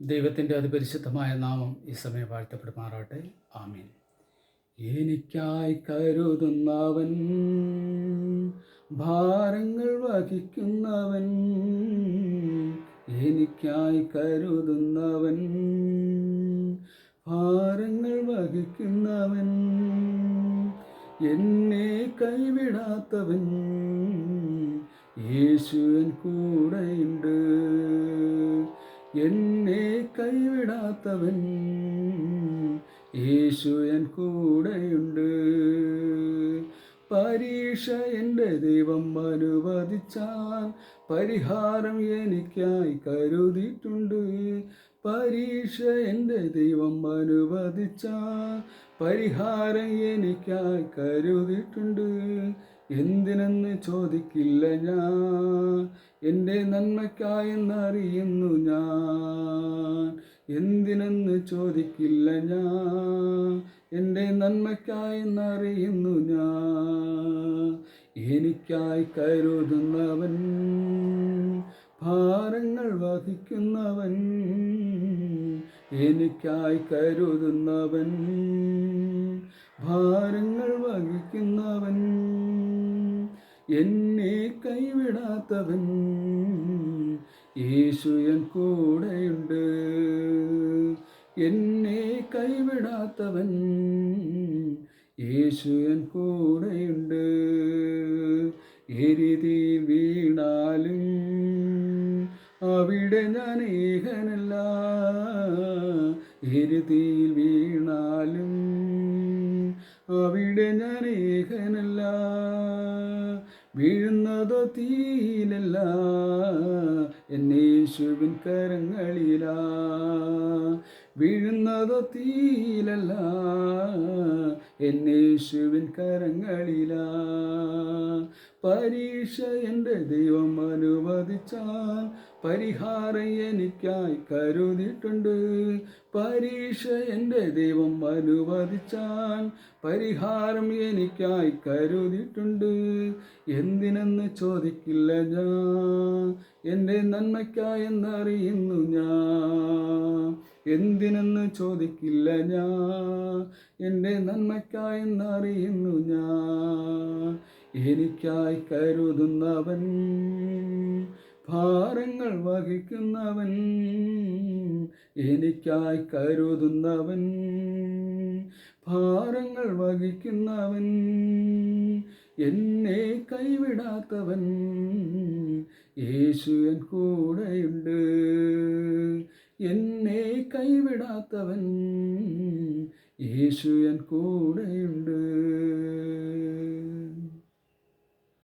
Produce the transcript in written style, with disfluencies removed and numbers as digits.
ദൈവത്തിൻ്റെ അതിപരിശുദ്ധമായ നാമം ഈ സമയം വാഴ്ത്തപ്പെടുമാറാട്ടെ. ആമീൻ. എനിക്കായി കരുതുന്നവൻ, ഭാരങ്ങൾ വഹിക്കുന്നവൻ, എനിക്കായി കരുതുന്നവൻ, ഭാരങ്ങൾ വഹിക്കുന്നവൻ, എന്നെ കൈവിടാത്തവൻ, യേശുവൻ കൂടെയുണ്ട്. എന്നെ കൈവിടാത്തവൻ, യേശുവൻ കൂടെയുണ്ട്. പരീക്ഷ എൻ്റെ ദൈവം അനുവദിച്ചാൽ പരിഹാരം എനിക്കായി കരുതിയിട്ടുണ്ട്. പരീക്ഷ എൻ്റെ ദൈവം അനുവദിച്ചാൽ പരിഹാരം എനിക്കായി കരുതിയിട്ടുണ്ട്. എന്തിനെന്ന് ചോദിക്കില്ല ഞാൻ, എൻ്റെ നന്മയ്ക്കായെന്നറിയുന്നു ഞാൻ. എന്തിനെന്ന് ചോദിക്കില്ല ഞാൻ, എൻ്റെ നന്മയ്ക്കായെന്നറിയുന്നു ഞാൻ. എനിക്കായി കരുതുന്നവൻ, ഭാരങ്ങൾ വഹിക്കുന്നവൻ, എനിക്കായി കരുതുന്നവൻ, ഭാരങ്ങൾ വഹിക്കുന്നവൻ, എന്നെ കൈവിടാത്തവൻ, യേശുവൻ കൂടെയുണ്ട്. എന്നെ കൈവിടാത്തവൻ, യേശുവൻ കൂടെയുണ്ട്. എരിതിയിൽ വീണാലും അവിടെ ഞാൻ ഏകനല്ല. എരിതിയിൽ വീണാലും അവിടെ ഞാൻ ഏകനല്ല. വീഴുന്നതോ തീയിലല്ല, എന്നെ യേശുവിൻ കരങ്ങളിലാ. വീഴുന്നതോ തീയിലല്ല, എന്നെ യേശുവിൻ കരങ്ങളിലാ. പരീക്ഷ എൻ്റെ ദൈവം അനുവദിച്ചാൽ പരിഹാരം എനിക്കായി കരുതിയിട്ടുണ്ട്. പരീക്ഷ എൻ്റെ ദൈവം അനുവദിച്ചാൽ പരിഹാരം എനിക്കായി കരുതിയിട്ടുണ്ട്. എന്തിനെന്ന് ചോദിക്കില്ല ഞാൻ, എൻ്റെ നന്മയ്ക്കായെന്നറിയുന്നു ഞാൻ. എന്തിനെന്ന് ചോദിക്കില്ല ഞാൻ, എൻ്റെ നന്മയ്ക്കായെന്നറിയുന്നു ഞാൻ. എനിക്കായി കരുതുന്നവൻ, ഭാരങ്ങൾ വഹിക്കുന്നവൻ, എനിക്കായി കരുതുന്നവൻ, ഭാരങ്ങൾ വഹിക്കുന്നവൻ, എന്നെ കൈവിടാത്തവൻ, യേശുവൻ കൂടെയുണ്ട്. എന്നെ കൈവിടാത്തവൻ, യേശുവൻ കൂടെയുണ്ട്.